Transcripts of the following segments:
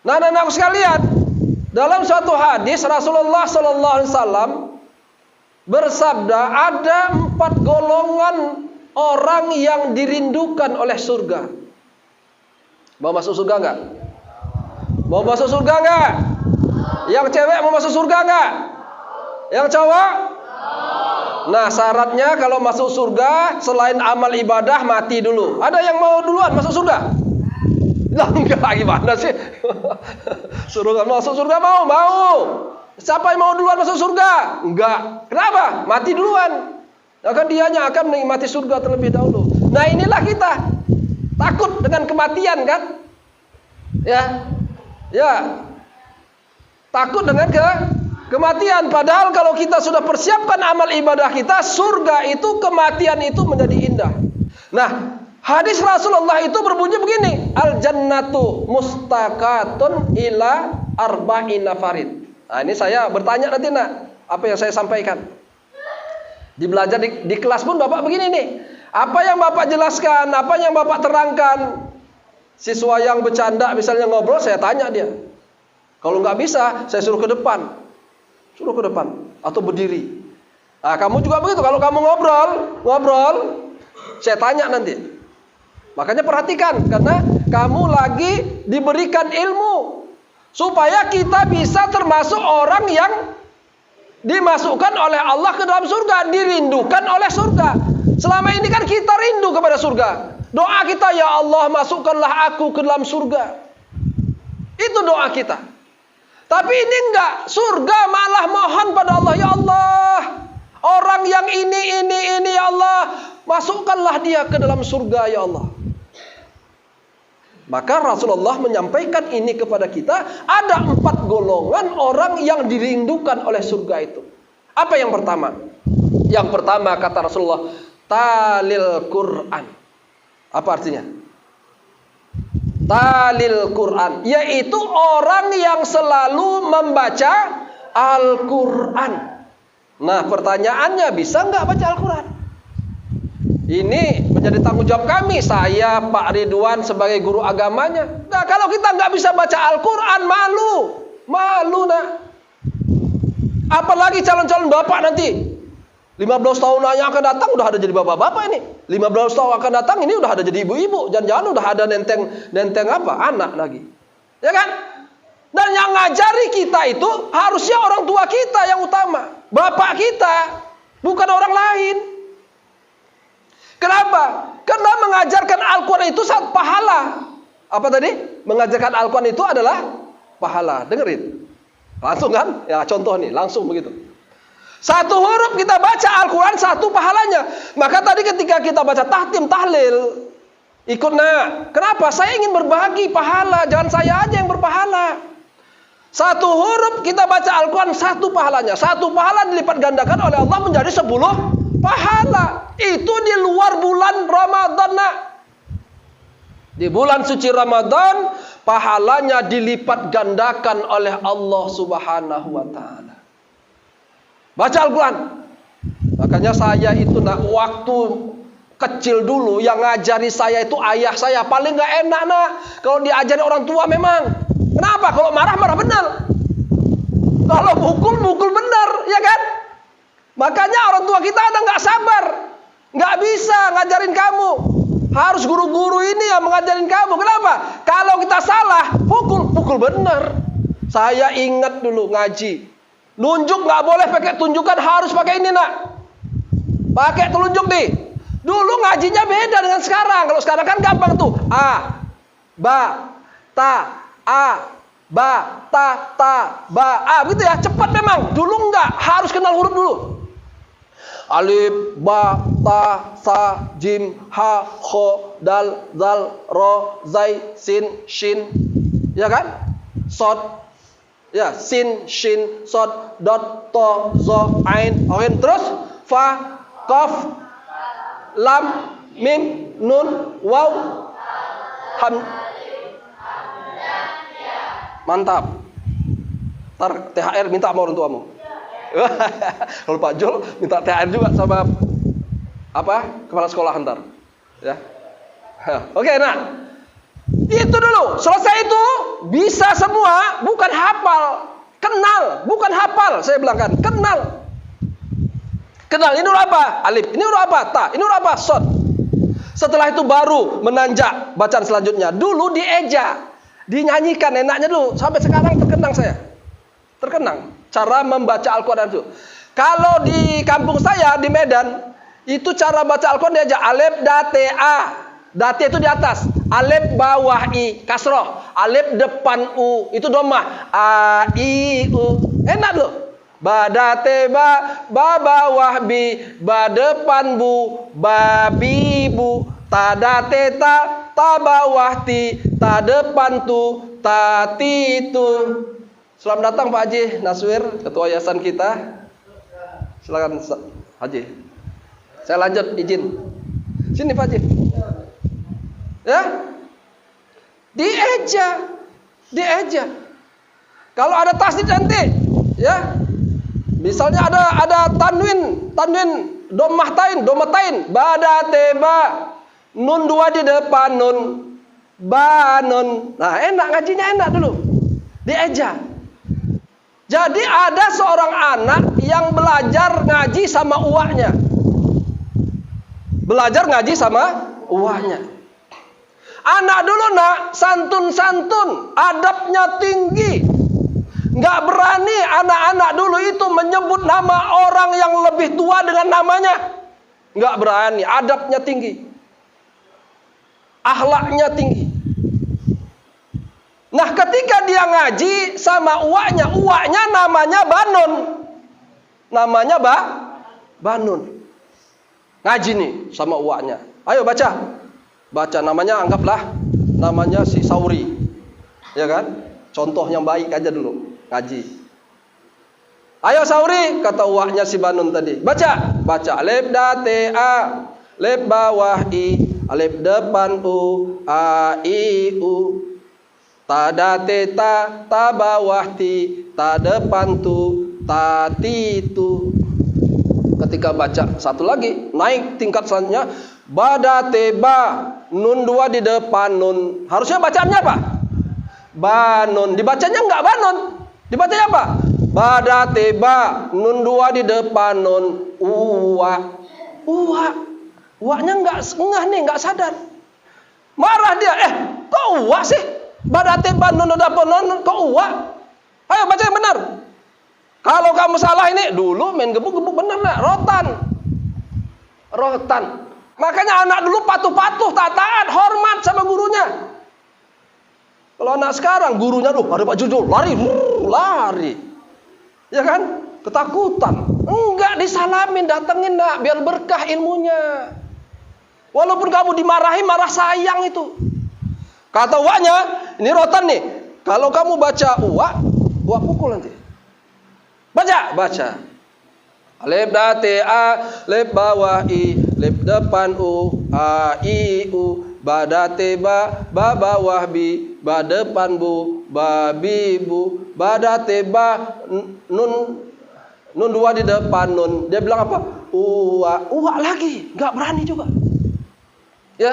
Nah, anak-anakku sekalian, dalam suatu hadis Rasulullah sallallahu alaihi wasallam bersabda, ada 4 golongan orang yang dirindukan oleh surga. Mau masuk surga enggak? Mau masuk surga enggak? Yang cewek mau masuk surga enggak? Yang cowok? Nah, syaratnya kalau masuk surga selain amal ibadah mati dulu. Ada yang mau duluan masuk surga? Lah enggak, gimana sih? Suruh masuk surga mau. Siapa yang mau duluan masuk surga? Enggak. Kenapa? Mati duluan. Maka dianya akan menikmati surga terlebih dahulu. Nah, inilah kita. Takut dengan kematian kan? Ya. Takut dengan kematian. Padahal kalau kita sudah persiapkan amal ibadah kita, surga itu, kematian itu menjadi indah. Nah, hadis Rasulullah itu berbunyi begini, al jannatu mustaqatun ila arba'ina farid. Nah, ini saya bertanya nanti apa yang saya sampaikan. Di belajar di kelas pun Bapak begini nih. Apa yang Bapak jelaskan, apa yang Bapak terangkan. Siswa yang bercanda misalnya ngobrol, saya tanya dia. Kalau nggak bisa, saya suruh ke depan. Atau berdiri. Nah, kamu juga begitu. Kalau kamu ngobrol, saya tanya nanti. Makanya perhatikan, karena kamu lagi diberikan ilmu supaya kita bisa termasuk orang yang dimasukkan oleh Allah ke dalam surga, dirindukan oleh surga. Selama ini kan kita rindu kepada surga. Doa kita, ya Allah, masukkanlah aku ke dalam surga. Itu doa kita. Tapi ini enggak, surga malah mohon pada Allah, ya Allah, orang yang ini ya Allah, masukkanlah dia ke dalam surga ya Allah. Maka Rasulullah menyampaikan ini kepada kita, ada 4 golongan orang yang dirindukan oleh surga itu. Apa yang pertama? Yang pertama kata Rasulullah, talil Quran. Apa artinya? Talil Quran, yaitu orang yang selalu membaca Al-Quran. Nah, pertanyaannya, bisa nggak baca Al-Quran? Ini menjadi tanggung jawab kami, saya Pak Ridwan sebagai guru agamanya. Nah, kalau kita nggak bisa baca Al-Quran, malu nak. Apalagi calon-calon bapak nanti 15 tahun yang akan datang udah ada jadi bapak-bapak ini. 15 tahun akan datang ini udah ada jadi ibu-ibu. Jangan-jangan udah ada nenteng anak lagi. Ya kan? Dan yang ngajari kita itu harusnya orang tua kita yang utama. Bapak kita, bukan orang lain. Kenapa? Karena mengajarkan Al-Quran itu saat pahala. Apa tadi? Mengajarkan Al-Quran itu adalah pahala. Dengerin. Langsung kan? Ya contoh nih, langsung begitu. 1 huruf kita baca Al-Quran, 1 pahalanya. Maka tadi ketika kita baca tahtim, tahlil, ikut nak. Kenapa? Saya ingin berbagi pahala, jangan saya aja yang berpahala. 1 huruf kita baca Al-Quran, 1 pahalanya. 1 pahala dilipat gandakan oleh Allah menjadi 10 pahala. Itu di luar bulan Ramadan nak. Di bulan suci Ramadan, pahalanya dilipat gandakan oleh Allah Subhanahu wa ta'ala. Baca Al-Quran. Makanya saya itu nak, waktu kecil dulu yang ngajari saya itu ayah saya. Paling gak enak nak kalau diajari orang tua memang. Kenapa? Kalau marah benar. Kalau mukul benar, ya kan? Makanya orang tua kita ada gak sabar, gak bisa ngajarin kamu. Harus guru-guru ini yang mengajarin kamu. Kenapa? Kalau kita salah, pukul benar. Saya ingat dulu ngaji, nunjuk nggak boleh pakai tunjukan, harus pakai ini nak. Pakai telunjuk nih. Dulu ngajinya beda dengan sekarang. Kalau sekarang kan gampang tuh. A, ba, ta, a, ba, ta, ba, a. Gitu ya, cepat memang. Dulu enggak, harus kenal huruf dulu. Alif, ba, ta, sa, jim, ha, kho, dal, zal, ro, zai, sin, shin. Ya kan? Sod. Ya, sin, shin, sod, dot, to, zo, ain, oin. Terus fa, qaf, lam, mim, nun, waw, ham. Mantap. Ntar THR minta sama orang tuamu. Kalau Pak Jul minta THR juga sama kepala sekolah ntar. Ya. Oke, nah. Itu dulu. Selesai itu bisa Bisa semua, bukan hafal. Kenal, bukan hafal. Saya bilang kan, kenal. Kenal, ini huruf apa? Alif. Ini huruf apa? Ta. Ini huruf apa? Shod. Setelah itu baru menanjak bacaan selanjutnya. Dulu dieja, dinyanyikan enaknya dulu. Sampai sekarang terkenang saya. Terkenang cara membaca Al-Quran itu. Kalau di kampung saya di Medan, itu cara baca Al-Quran diaja alif date a. Date itu di atas, alif bawah i kasroh, alif depan u itu domah, a i u. Enak loh. Ba date ba bawah bi, ba depan bu, ba bi bu, ta date ta bawah ti, ta depan tu, ta ti tu. Selamat datang Pak Haji Naswir, ketua yayasan kita. Silakan Haji. Saya lanjut, izin. Sini Pak Haji. Ya, dieja. Kalau ada tasdid nanti, ya, misalnya ada tanwin domatain, badate ba, nun dua di depan nun, ba nun. Nah, enak ngajinya enak dulu, dieja. Jadi ada seorang anak yang belajar ngaji sama uaknya, Anak dulu nak santun-santun, adabnya tinggi. Nggak berani anak-anak dulu itu menyebut nama orang yang lebih tua dengan namanya. Nggak berani, adabnya tinggi. Akhlaknya tinggi. Nah ketika dia ngaji sama uaknya namanya Banun. Banun. Ngaji nih sama uaknya. Ayo baca. Namanya anggaplah namanya si Sauri, ya kan? Contoh yang baik aja dulu ngaji. Ayo Sauri, kata uaknya si Banun tadi. Baca alif date a, alif bawah i, alif depan u, a i u, ta date ta bawah ti, ta depan tu, ta ti tu. Ketika baca satu lagi, naik tingkat selanjutnya, badate ba, nun dua di depan nun. Harusnya bacaannya apa? Banun. Dibacanya enggak Banun. Dibacanya apa? Badate ba, nun dua di depan nun, uwa. Uwaknya enggak ngeh nih, enggak sadar. Marah dia. Kok uwa sih? Badate ba, nun di depan nun, kok uwa? Ayo baca yang benar. Kalau kamu salah ini, dulu main gebuk-gebuk benar nak, rotan. Makanya anak dulu patuh-patuh, taat, hormat sama gurunya. Kalau anak sekarang gurunya ada Pak Jojo, lari. Ya kan? Ketakutan. Enggak, disalamin, datengin nak, biar berkah ilmunya. Walaupun kamu dimarahi, marah sayang itu. Kata uaknya, ini rotan nih. Kalau kamu baca uak pukul nanti. Baca. Alif date a, alif bawah i, alif depan u, a i u, ba date ba bawah bi, ba depan bu, ba bi bu, ba date ba nun dua di depan nun. Dia bilang apa? Uwa lagi, enggak berani juga. Ya.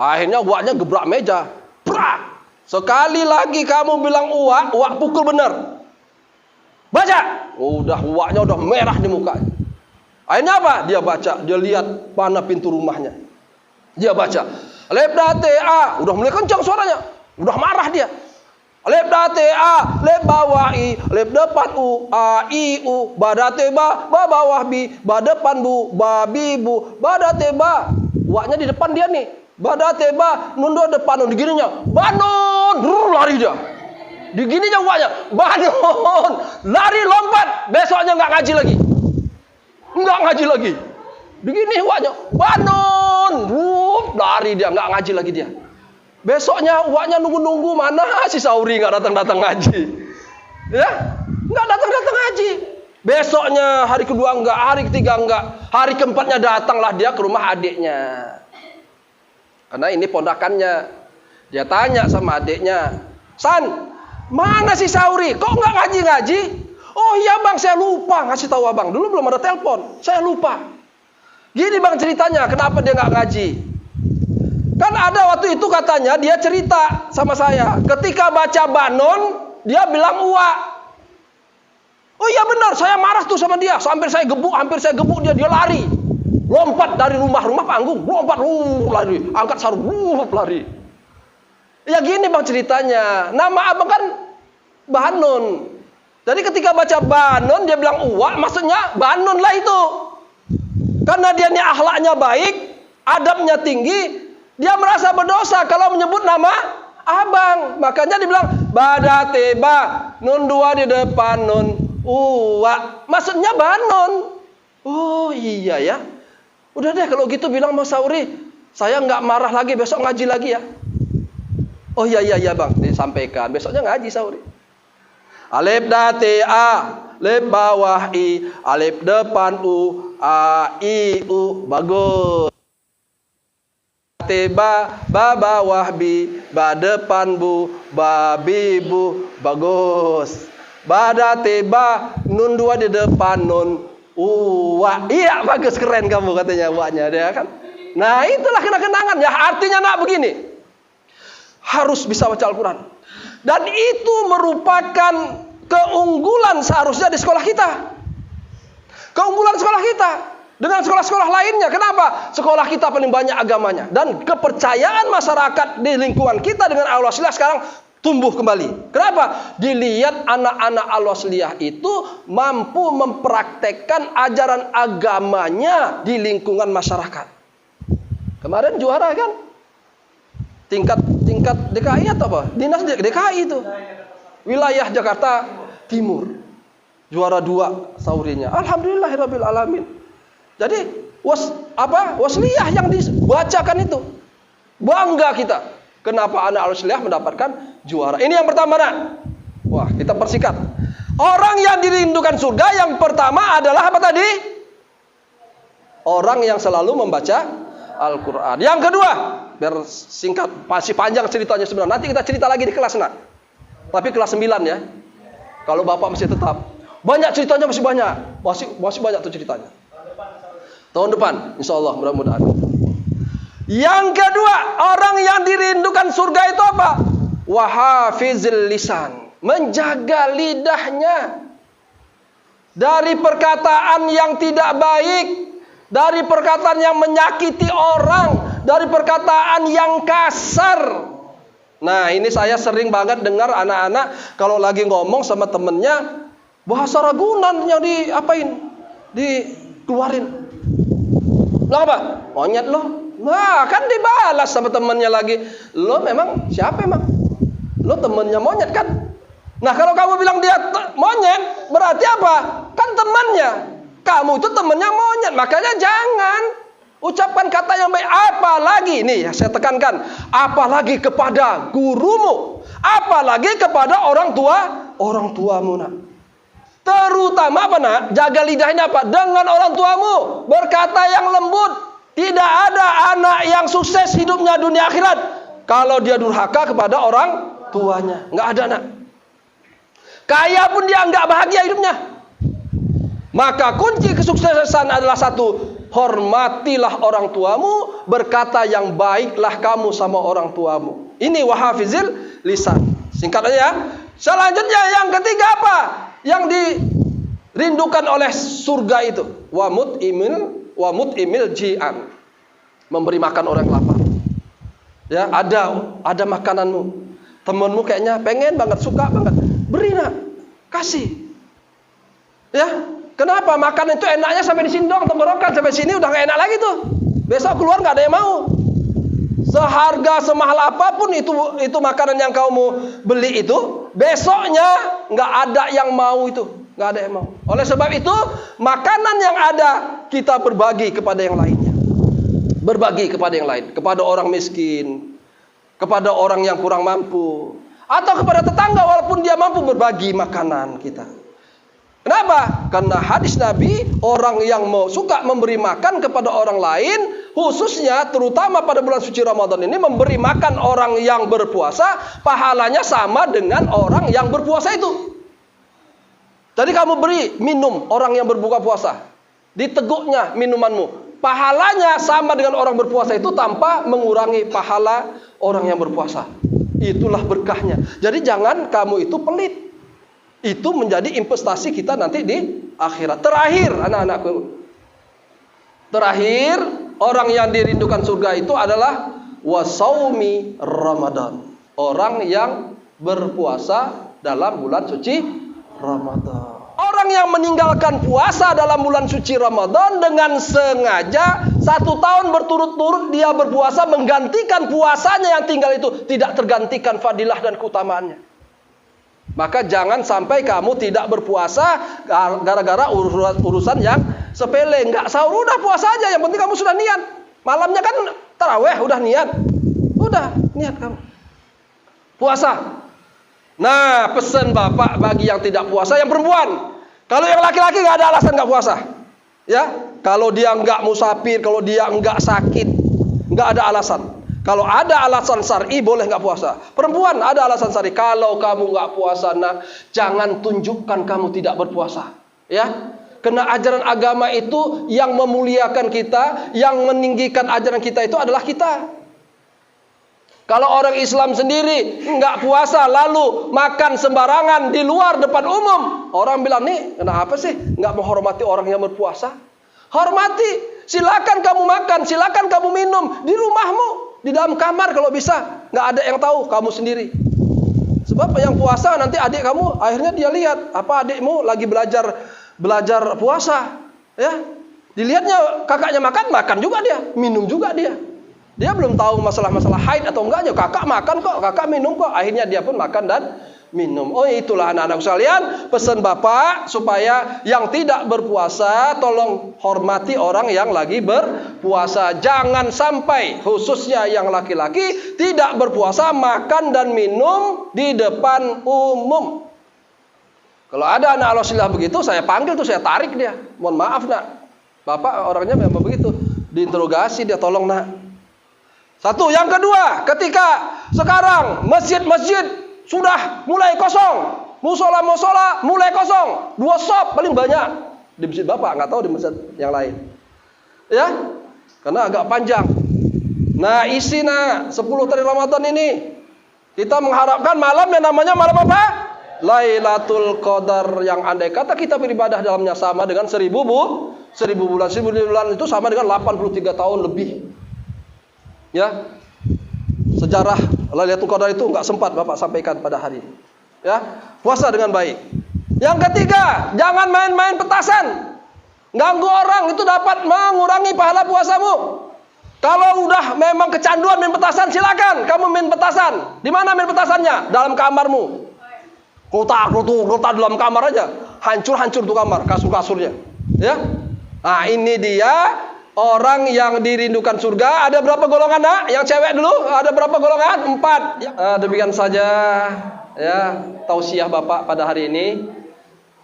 Akhirnya uaknya gebrak meja. Prak. Sekali lagi kamu bilang uak pukul benar. Baca. Udah uaknya udah merah di mukanya. Akhirnya apa? Dia baca, dia lihat mana pintu rumahnya. Dia baca. Alif date a, udah mulai kencang suaranya. Udah marah dia. Alif date a, alif bawah i, alif depan u, a i u, ba date ba bawah bi, ba depan bu, ba bi bu, ba date ba. Uaknya di depan dia nih. Ba date ba, nun dua depan nun digininya. Banun, lari dia. Digininya uaknya, Banun, lari lompat, besoknya nggak ngaji lagi. Begini uaknya, Banun, lari dia, nggak ngaji lagi dia. Besoknya uaknya nunggu mana si Sauri nggak datang ngaji, ya, nggak datang ngaji. Besoknya hari kedua enggak, hari ketiga enggak, hari keempatnya datanglah dia ke rumah adiknya, karena ini ponakannya. Dia tanya sama adiknya, San, mana si Sauri? Kok nggak ngaji? Oh iya bang, saya lupa ngasih tahu abang. Dulu belum ada telepon, saya lupa. Gini bang ceritanya, kenapa dia nggak ngaji? Kan ada waktu itu katanya dia cerita sama saya, ketika baca Banon, dia bilang uak. Oh iya benar, saya marah tuh sama dia, hampir saya gebuk dia lari. Lompat dari rumah panggung, lompat, lari, angkat sarung, lari. Ya gini bang ceritanya, nama abang kan Banon. Jadi ketika baca Banon, dia bilang uak, maksudnya Banon lah itu. Karena dia ini akhlaknya baik, adabnya tinggi, dia merasa berdosa kalau menyebut nama abang. Makanya dibilang badate-ba, nun dua di depan nun uwa. Maksudnya Banon. Oh iya ya. Udah deh kalau gitu bilang Mas Sauri, saya nggak marah lagi, besok ngaji lagi ya. Oh iya bang, disampaikan. Besoknya ngaji Sauri. Alif date a, lep bawah i, alif depan u, a i u. Bagus. Ba bawah bi, ba depan bu, ba bi bu. Bagus. Badate ba, nun dua di depan nun uwa. Iya bagus, keren kamu katanya uaknya dia kan. Nah itulah kenang-kenangan ya. Artinya nak begini, harus bisa baca Al-Quran. Dan itu merupakan keunggulan seharusnya di sekolah kita. Keunggulan sekolah kita dengan sekolah-sekolah lainnya. Kenapa? Sekolah kita paling banyak agamanya. Dan kepercayaan masyarakat di lingkungan kita dengan Al-Wasliyah sekarang tumbuh kembali. Kenapa? Dilihat anak-anak Al-Wasliyah itu mampu mempraktekkan ajaran agamanya di lingkungan masyarakat. Kemarin juara kan? Tingkat DKI atau apa? Dinas DKI itu. Wilayah Jakarta Timur. Juara 2 Saurinya. Alhamdulillahirabbil alamin. Jadi wasliyah yang dibacakan itu. Bangga kita. Kenapa anak Al-Wasliyah mendapatkan juara? Ini yang pertama nak. Wah, kita persingkat. Orang yang dirindukan surga yang pertama adalah apa tadi? Orang yang selalu membaca Al-Quran. Yang kedua, biar singkat, masih panjang ceritanya sebenarnya. Nanti kita cerita lagi di kelas nak. Tapi kelas 9 ya. Kalau Bapak masih tetap. Banyak ceritanya, masih banyak. Masih banyak tuh ceritanya. Tahun depan, insya Allah mudah-mudahan. Yang kedua, orang yang dirindukan surga itu apa? Wahafizil lisan. Menjaga lidahnya. Dari perkataan yang tidak baik. Dari perkataan yang menyakiti orang. Dari perkataan yang kasar. Nah ini saya sering banget dengar anak-anak kalau lagi ngomong sama temennya, bahasa ragunan yang dikeluarin. Bilang apa? Monyet lo. Nah kan dibalas sama temennya lagi. Lo memang siapa emang? Lo temennya monyet kan? Nah kalau kamu bilang dia monyet, berarti apa? Kan temannya. Kamu itu temennya monyet. Makanya jangan ucapkan kata yang baik. Apalagi, nih saya tekankan, apalagi kepada gurumu, apalagi kepada orang tuamu nak. Terutama apa nak? Jaga lidahnya apa? Dengan orang tuamu, berkata yang lembut. Tidak ada anak yang sukses hidupnya dunia akhirat kalau dia durhaka kepada orang tuanya. Nggak ada nak. Kaya pun dia nggak bahagia hidupnya. Maka kunci kesuksesan adalah satu, hormatilah orang tuamu, berkata yang baiklah kamu sama orang tuamu. Ini wahafizil lisan. Singkat aja ya. Selanjutnya yang ketiga apa? Yang dirindukan oleh surga itu. Wa mut'imil ji'an. Memberi makan orang lapar. Ya, ada makananmu. Temenmu kayaknya pengen banget, suka banget. Beri nak, kasih. Ya. Kenapa? Makan itu enaknya sampai di sini doang, tenggorokan sampai sini udah gak enak lagi tuh. Besok keluar gak ada yang mau. Seharga semahal apapun itu makanan yang kamu beli itu, besoknya gak ada yang mau itu, gak ada yang mau. Oleh sebab itu, makanan yang ada kita berbagi kepada yang lainnya. Berbagi kepada yang lain, kepada orang miskin, kepada orang yang kurang mampu, atau kepada tetangga walaupun dia mampu, berbagi makanan kita. Kenapa? Karena hadis Nabi, orang yang suka memberi makan kepada orang lain, khususnya terutama pada bulan suci Ramadan ini, memberi makan orang yang berpuasa, pahalanya sama dengan orang yang berpuasa itu. Jadi kamu beri minum orang yang berbuka puasa, diteguknya minumanmu, pahalanya sama dengan orang berpuasa itu tanpa mengurangi pahala orang yang berpuasa. Itulah berkahnya. Jadi jangan kamu itu pelit. Itu menjadi investasi kita nanti di akhirat. Terakhir, anak-anakku. Terakhir, orang yang dirindukan surga itu adalah wasaumi Ramadan. Orang yang berpuasa dalam bulan suci Ramadan. Orang yang meninggalkan puasa dalam bulan suci Ramadan dengan sengaja 1 tahun berturut-turut dia berpuasa menggantikan puasanya yang tinggal itu, tidak tergantikan fadilah dan keutamaannya. Maka jangan sampai kamu tidak berpuasa gara-gara urusan yang sepele. Enggak sahur, udah puasa aja, yang penting kamu sudah niat. Malamnya kan taraweh, udah niat. Udah niat kamu puasa. Nah, pesan Bapak bagi yang tidak puasa, yang perempuan. Kalau yang laki-laki nggak ada alasan nggak puasa, ya. Kalau dia nggak musafir, kalau dia nggak sakit, nggak ada alasan. Kalau ada alasan syar'i boleh nggak puasa. Perempuan ada alasan syar'i. Kalau kamu nggak puasa, nah, jangan tunjukkan kamu tidak berpuasa, ya. Karena ajaran agama itu yang memuliakan kita, yang meninggikan ajaran kita itu adalah kita. Kalau orang Islam sendiri nggak puasa lalu makan sembarangan di luar depan umum, orang bilang, nih kenapa sih nggak menghormati orang yang berpuasa? Hormati, silakan kamu makan, silakan kamu minum di rumahmu, di dalam kamar kalau bisa, nggak ada yang tahu, kamu sendiri. Sebab yang puasa nanti adik kamu akhirnya dia lihat apa adikmu lagi belajar puasa, ya. Dilihatnya kakaknya makan juga dia, minum juga dia. Dia belum tahu masalah-masalah haid atau enggaknya. Kakak makan kok, kakak minum kok. Akhirnya dia pun makan dan minum. Oh, itulah anak-anak sekalian, pesan Bapak supaya yang tidak berpuasa tolong hormati orang yang lagi berpuasa. Jangan sampai khususnya yang laki-laki tidak berpuasa makan dan minum di depan umum. Kalau ada anak alhamdulillah begitu, saya panggil tuh, saya tarik dia. Mohon maaf nak, Bapak orangnya memang begitu. Diinterogasi dia, tolong nak. Satu, yang kedua, ketika sekarang masjid-masjid sudah mulai kosong, musola-musola mulai kosong, 2 shop paling banyak di masjid Bapak, nggak tahu di masjid yang lain, ya, karena agak panjang. Nah, isi 10 hari Ramadan ini kita mengharapkan malam yang namanya malam apa? Lailatul Qadar, yang andai kata kita beribadah dalamnya sama dengan 1000 bulan. 1000 bulan itu sama dengan 83 tahun lebih. Ya, sejarah Lailatul Qadar itu nggak sempat Bapak sampaikan pada hari ini. Ya, puasa dengan baik. Yang ketiga, jangan main-main petasan. Ganggu orang itu dapat mengurangi pahala puasamu. Kalau udah memang kecanduan main petasan, silakan kamu main petasan. Di mana main petasannya? Dalam kamarmu. Kota dalam kamar aja. Hancur tuh kamar, kasur-kasurnya. Ya. Nah, ini dia. Orang yang dirindukan surga. Ada berapa golongan nak? Yang cewek dulu. Ada berapa golongan? 4. Demikian saja ya tausiah Bapak pada hari ini.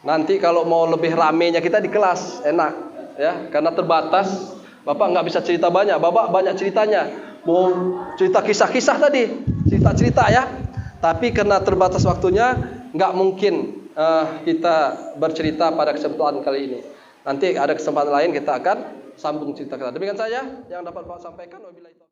Nanti kalau mau lebih ramenya kita di kelas enak ya, karena terbatas. Bapak nggak bisa cerita banyak. Bapak banyak ceritanya. Mau cerita kisah-kisah tadi, cerita-cerita ya. Tapi karena terbatas waktunya, nggak mungkin kita bercerita pada kesempatan kali ini. Nanti ada kesempatan lain kita akan sambung cerita kita. Demikian saja yang dapat Bapak sampaikan. Wabillahi taufiq.